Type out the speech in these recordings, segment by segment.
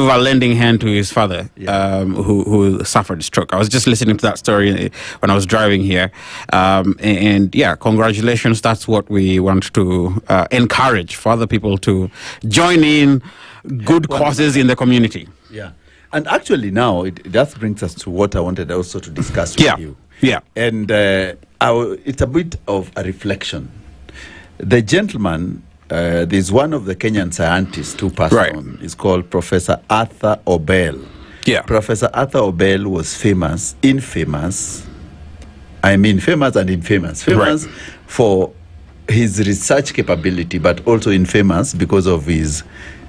give a lending hand to his father, who suffered stroke. I was just listening to that story when I was driving here. And yeah, congratulations. That's what we want to encourage for other people to join in good causes in the community. Yeah. And actually now, that brings us to what I wanted also to discuss with you. Yeah. And it's a bit of a reflection. The gentleman, there's one of the Kenyan scientists who passed on. He's called Professor Arthur Obel. Yeah. Professor Arthur Obel was famous and infamous for his research capability, but also infamous because of his...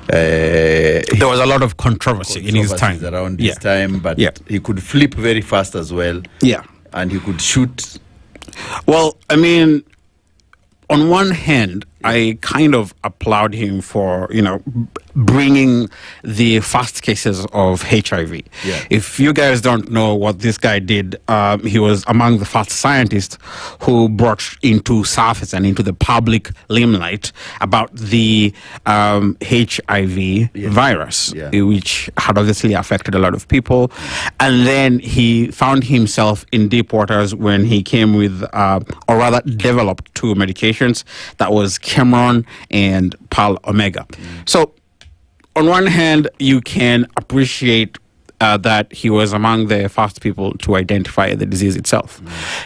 there was a lot of controversy in his time. Around this time, but he could flip very fast as well. Yeah. And he could shoot. Well, I mean, on one hand, I kind of applaud him for, bringing the first cases of HIV. Yeah. If you guys don't know what this guy did, he was among the first scientists who brought into surface and into the public limelight about the HIV virus, which had obviously affected a lot of people. And then he found himself in deep waters when he came with, or rather developed two medications, that was Cameron and Pal Omega. So on one hand, you can appreciate that he was among the first people to identify the disease itself.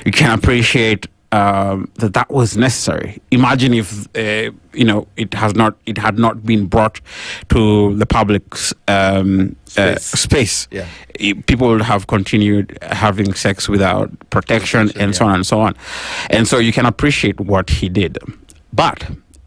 You can appreciate that was necessary. Imagine if it had not been brought to the public's space. Yeah. People would have continued having sex without protection and so on and so on. And so you can appreciate what he did. But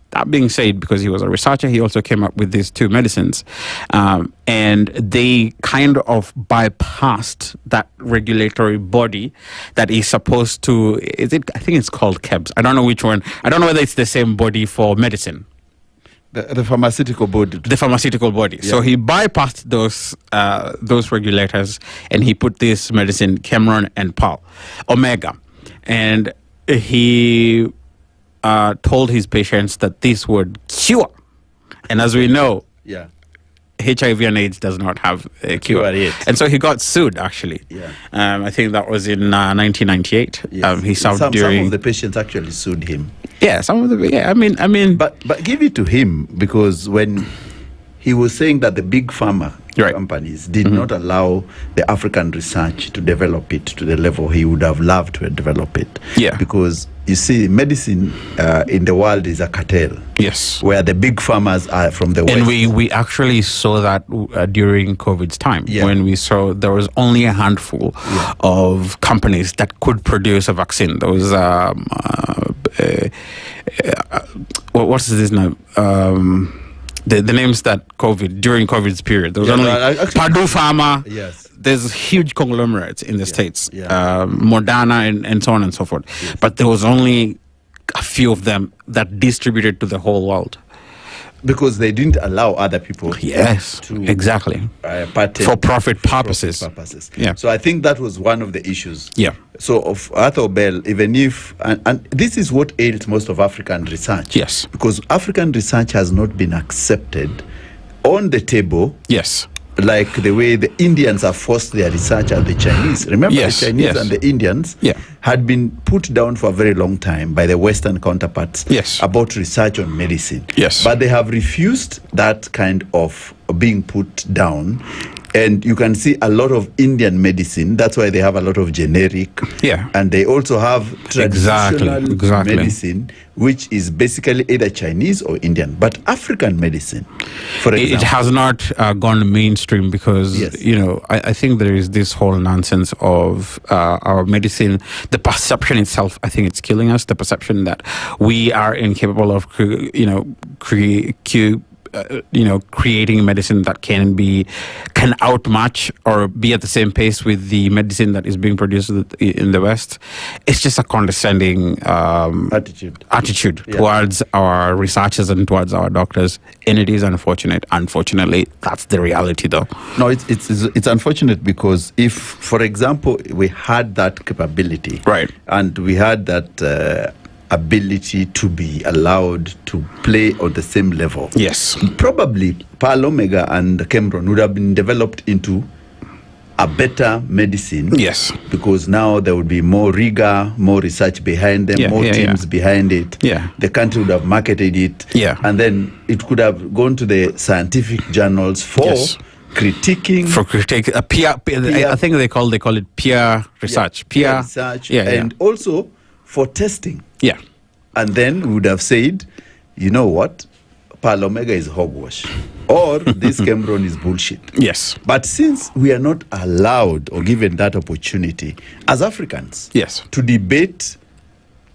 that being said, because he was a researcher, he also came up with these two medicines. And they kind of bypassed that regulatory body that is supposed to, I think it's called KEBS. I don't know which one. I don't know whether it's the same body for medicine. The pharmaceutical body. The pharmaceutical body. Yeah. So he bypassed those regulators, and he put this medicine, Cameron and Pal Omega. And he told his patients that this would cure. And as we know, HIV and AIDS does not have a cure. And so he got sued, actually. Yeah. I think that was in 1998. Yes. He served some during... of the patients actually sued him. Yeah, some of the... Yeah, I mean... But give it to him, because when he was saying that the big pharma companies did not allow the African research to develop it to the level he would have loved to develop it. Yeah. Because, you see, medicine in the world is a cartel. Yes. Where the big pharmas are from the West. And we actually saw that during COVID's time, when we saw there was only a handful of companies that could produce a vaccine. There was, what's this name? The names that during COVID's period, there was only Purdue Pharma. Yes. There's huge conglomerates in the States, Moderna and so on and so forth. Yes. But there was only a few of them that distributed to the whole world. Because they didn't allow other people to exactly for profit purposes. Yeah. So I think that was one of the issues. Yeah. So of Arthur Bell, even if and this is what ails most of African research. Yes. Because African research has not been accepted on the table. Yes. Like the way the Indians have forced their research and the Chinese. Remember, the Chinese and the Indians had been put down for a very long time by the Western counterparts about research on medicine. Yes. But they have refused that kind of being put down. And you can see a lot of Indian medicine. That's why they have a lot of generic. Yeah. And they also have traditional medicine, which is basically either Chinese or Indian. But African medicine, for example. It has not gone mainstream because, I think there is this whole nonsense of our medicine. The perception itself, I think it's killing us. The perception that we are incapable of, creating medicine that can outmatch or be at the same pace with the medicine that is being produced in the West. It's just a condescending attitude towards our researchers and towards our doctors, and it is unfortunate. Unfortunately, that's the reality, though. No, it's unfortunate because if, for example, we had that capability, right, and we had that ability to be allowed to play on the same level. Yes. Probably Pearl Omega and Cameron would have been developed into a better medicine. Yes. Because now there would be more rigor, more research behind them, more teams behind it. Yeah. The country would have marketed it. Yeah. And then it could have gone to the scientific journals for critiquing. For critique, peer, I think they call it peer research. Peer research. And also for testing. Yeah. And then we would have said, you know what? Pearl Omega is hogwash. Or this Cameron is bullshit. Yes. But since we are not allowed or given that opportunity as Africans to debate,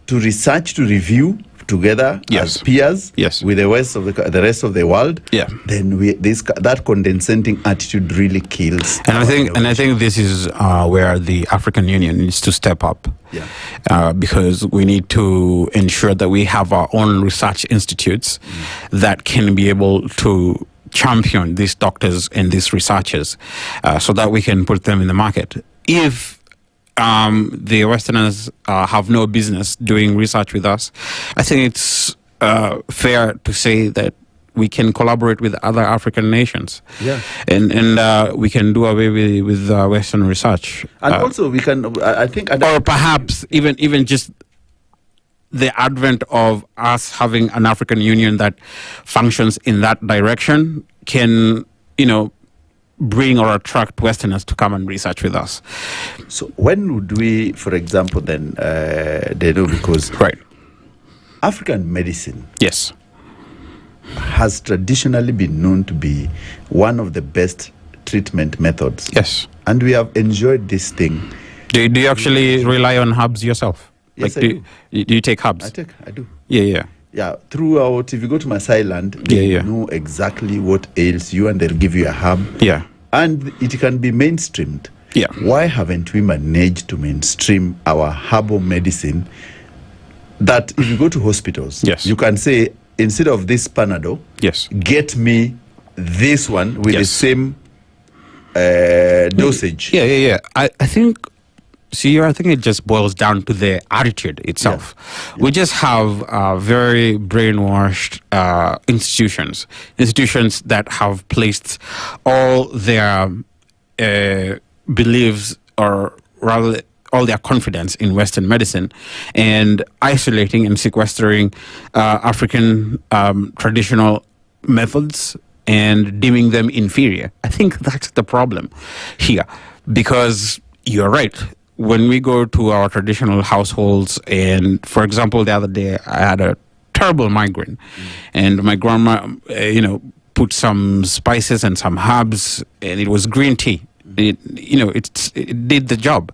to research, to review together as peers with the rest of the rest of the world, then that condescending attitude really kills. And I think this is where the African Union needs to step up. Because we need to ensure that we have our own research institutes that can be able to champion these doctors and these researchers so that we can put them in the market. If the Westerners have no business doing research with us, I think it's fair to say that we can collaborate with other African nations. And we can do away with Western research. And also we can, I think... Or perhaps even just the advent of us having an African Union that functions in that direction can, bring or attract Westerners to come and research with us. So when would we, for example, then, because African medicine has traditionally been known to be one of the best treatment methods. Yes. And we have enjoyed this thing. Do you actually rely on herbs yourself? Yes, I do. Do you take herbs? I do. Yeah. Throughout, if you go to my island, they know exactly what ails you and they'll give you a herb. Yeah. And it can be mainstreamed. Yeah. Why haven't we managed to mainstream our herbal medicine that if you go to hospitals, you can say, instead of this Panadol, get me this one with the same dosage. I think... I think it just boils down to the attitude itself. We just have very brainwashed institutions that have placed all their beliefs, or rather all their confidence in Western medicine, and isolating and sequestering African traditional methods and deeming them inferior. I think that's the problem here, because you're right. When we go to our traditional households, and for example, the other day I had a terrible migraine, and my grandma, put some spices and some herbs, and it was green tea. It did the job.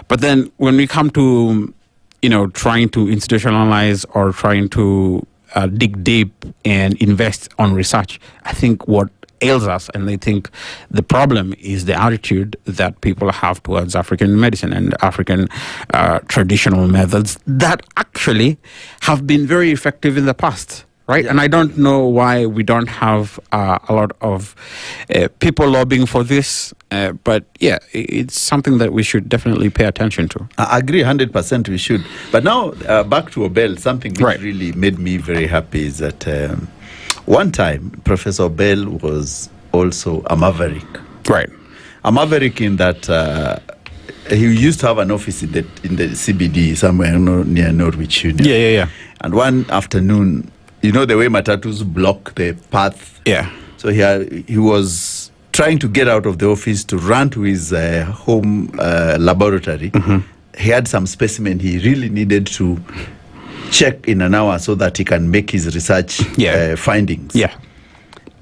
But then when we come to, trying to institutionalize or trying to dig deep and invest on research, I think what ails us, and I think the problem is the attitude that people have towards African medicine and African traditional methods that actually have been very effective in the past, right? And I don't know why we don't have a lot of people lobbying for this, but it's something that we should definitely pay attention to. I agree 100% we should. But now back to Obel, something which really made me very happy is that one time, Professor Bell was also a maverick. Right. A maverick in that he used to have an office in the CBD somewhere near Norwich Union. Yeah. And one afternoon, the way matatus block the path. Yeah. So he was trying to get out of the office to run to his home laboratory. He had some specimen he really needed to check in an hour so that he can make his research findings. Yeah.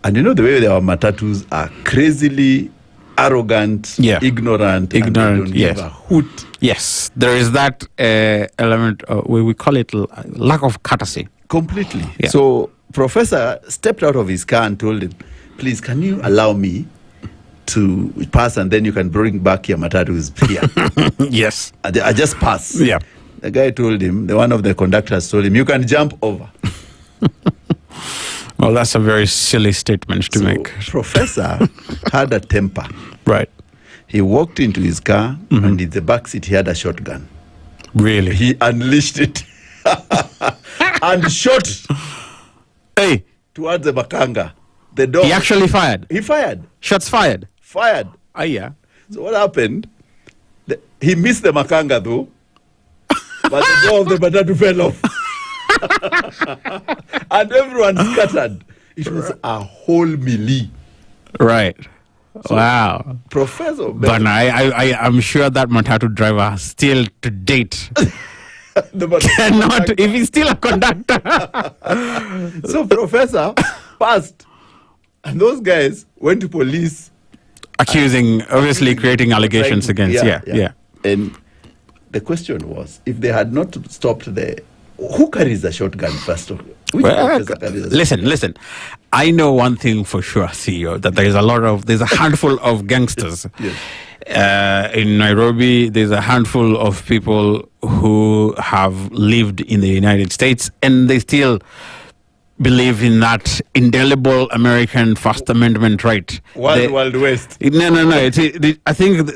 And the way our matatus are crazily arrogant, ignorant, and they don't give a hoot. Yes, there is that element, we call it lack of courtesy. Completely. Yeah. So Professor stepped out of his car and told him, please, can you allow me to pass, and then you can bring back your matatus here? Yes. I just pass. Yeah. The guy told him, one of the conductors told him, you can jump over. Well, that's a very silly statement to make. Professor had a temper. Right. He walked into his car, and in the back seat he had a shotgun. Really? He unleashed it. and shot towards the Makanga. The dog. He actually fired? He fired. Shots fired? Fired. Yeah. So what happened? He missed the Makanga though, but the door of the matatu fell off. And everyone scattered. It was a whole melee. Right. So, wow. Professor Ben. But I'm sure that matatu driver still to date cannot, if he's still a conductor. So Professor passed. And those guys went to police. Accusing, obviously creating allegations against. Yeah. And the question was, if they had not stopped who carries the shotgun first? Listen. I know one thing for sure, CEO, that there's a handful of gangsters. Yes. In Nairobi, there's a handful of people who have lived in the United States, and they still believe in that indelible American First Amendment right. Wild West. No. I think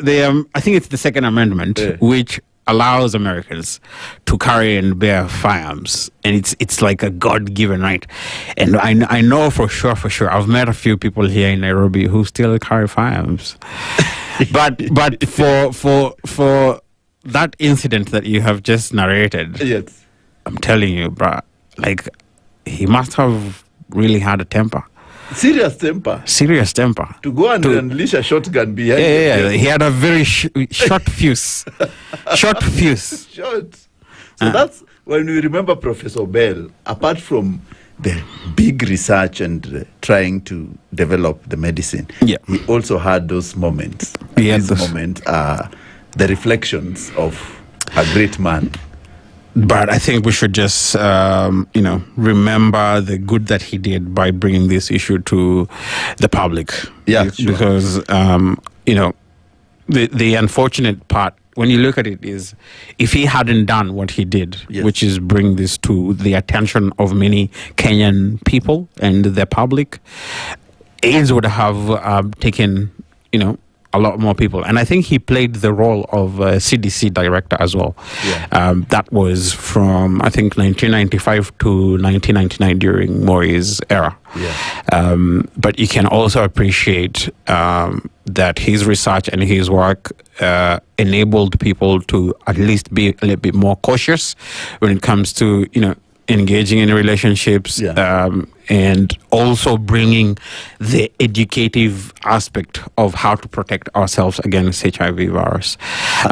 it's the Second Amendment, which allows Americans to carry and bear firearms, and it's like a God-given right. And I know for sure. I've met a few people here in Nairobi who still carry firearms. but for that incident that you have just narrated, yes, I'm telling you, bruh, like, he must have really had a temper. Serious temper. To go and unleash a shotgun behind him. Yeah. He had a very short fuse. Short. So that's when we remember Professor Bell, apart from the big research and trying to develop the medicine, he also had those moments. These moments are the reflections of a great man. But I think we should just, remember the good that he did by bringing this issue to the public. Yeah, sure. Because, the unfortunate part, when you look at it, is if he hadn't done what he did, which is bring this to the attention of many Kenyan people and the public, AIDS would have taken, a lot more people. And I think he played the role of CDC director as well. Yeah. That was from, I think, 1995 to 1999 during Maury's era. Yeah. But you can also appreciate that his research and his work enabled people to at least be a little bit more cautious when it comes to, engaging in relationships, and also bringing the educative aspect of how to protect ourselves against HIV virus.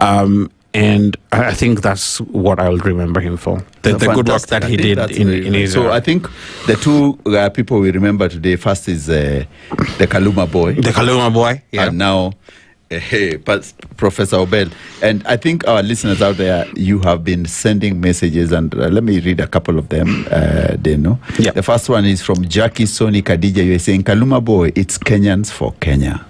And I think that's what I'll remember him for. The good work that he did in his... So I think the two people we remember today, first is the Kaluma boy. The Kaluma boy, yeah. And now... Professor Obel, and I think our listeners out there, you have been sending messages, and let me read a couple of them. They know. Yeah. The first one is from Jackie Soni Kadija. You're saying, Kaluma boy, it's Kenyans for Kenya.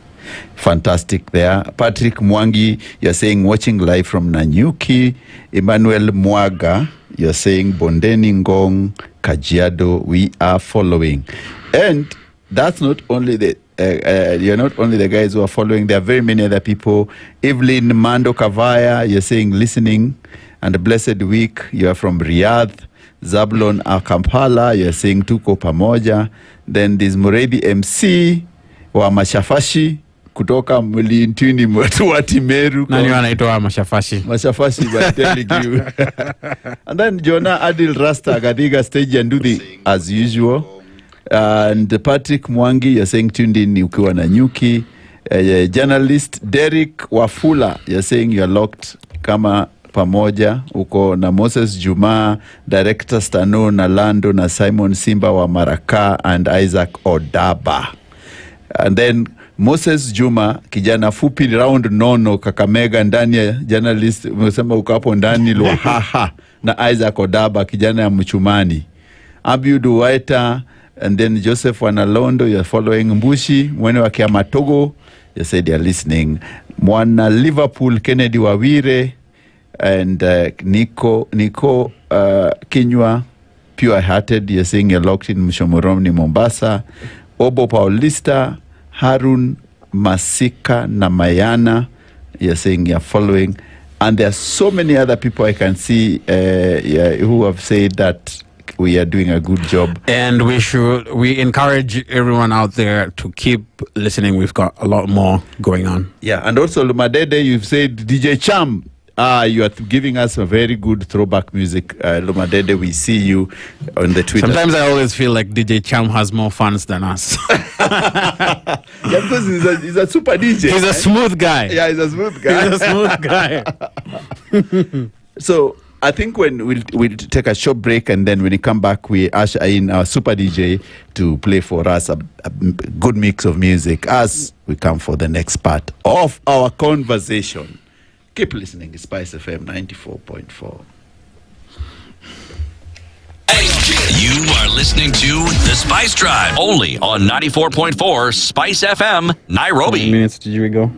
Fantastic there. Patrick Mwangi, you're saying watching live from Nanyuki. Emmanuel Mwaga, you're saying Bondeni Ngong, Kajiado, we are following. And that's not only you're not only the guys who are following, there are very many other people. Evelyn Mando Kavaya, you're saying listening, and a blessed week, you are from Riyadh. Zablon Kampala, you're saying tuko pamoja. Then there's Muredi MC wa Mashafashi kutoka Mlintini Mwati Meru. Nani wanaitwa Mashafashi? Mashafashi, by telling you. And then Jonah Adil Rasta Gadiga stage and do the as usual. And Patrick Mwangi, you're saying tuned in ukiwa na nyuki. Journalist Derek Wafula, you're saying you're locked kama pamoja. Uko na Moses Juma, Director Stano na Lando na Simon Simba wa Maraka and Isaac Odaba. And then Moses Juma, kijana fupi round nono Kakamega ndani ya journalist, umesema uko hapo ndani Lwahaha na Isaac Odaba, kijana ya Mchumani. Abiudu Waita, and then Joseph Wanalondo, you're following. Mbushi, Mwene wa Kiamatogo, you said you're listening. Mwana Liverpool, Kennedy Wawire, and Nico Kinywa, Pure Hearted, you're saying you're locked in Mshomoromni, Mombasa. Obo Paulista, Harun Masika Namayana, you're saying you're following. And there are so many other people I can see who have said that we are doing a good job. And we encourage everyone out there to keep listening. We've got a lot more going on. Yeah, and also Lumadede, you've said DJ Cham. You are giving us a very good throwback music. Lumadede, we see you on the Twitter. Sometimes I always feel like DJ Cham has more fans than us. Yeah, because he's a super DJ. He's a smooth guy. Yeah, he's a smooth guy. He's a smooth guy. So I think when we'll take a short break, and then when we come back, we usher in our super DJ to play for us a good mix of music as we come for the next part of our conversation. Keep listening. It's SpiceFM 94.4. You are listening to The Spice Drive, only on 94.4 Spice FM, Nairobi. How many minutes did we go?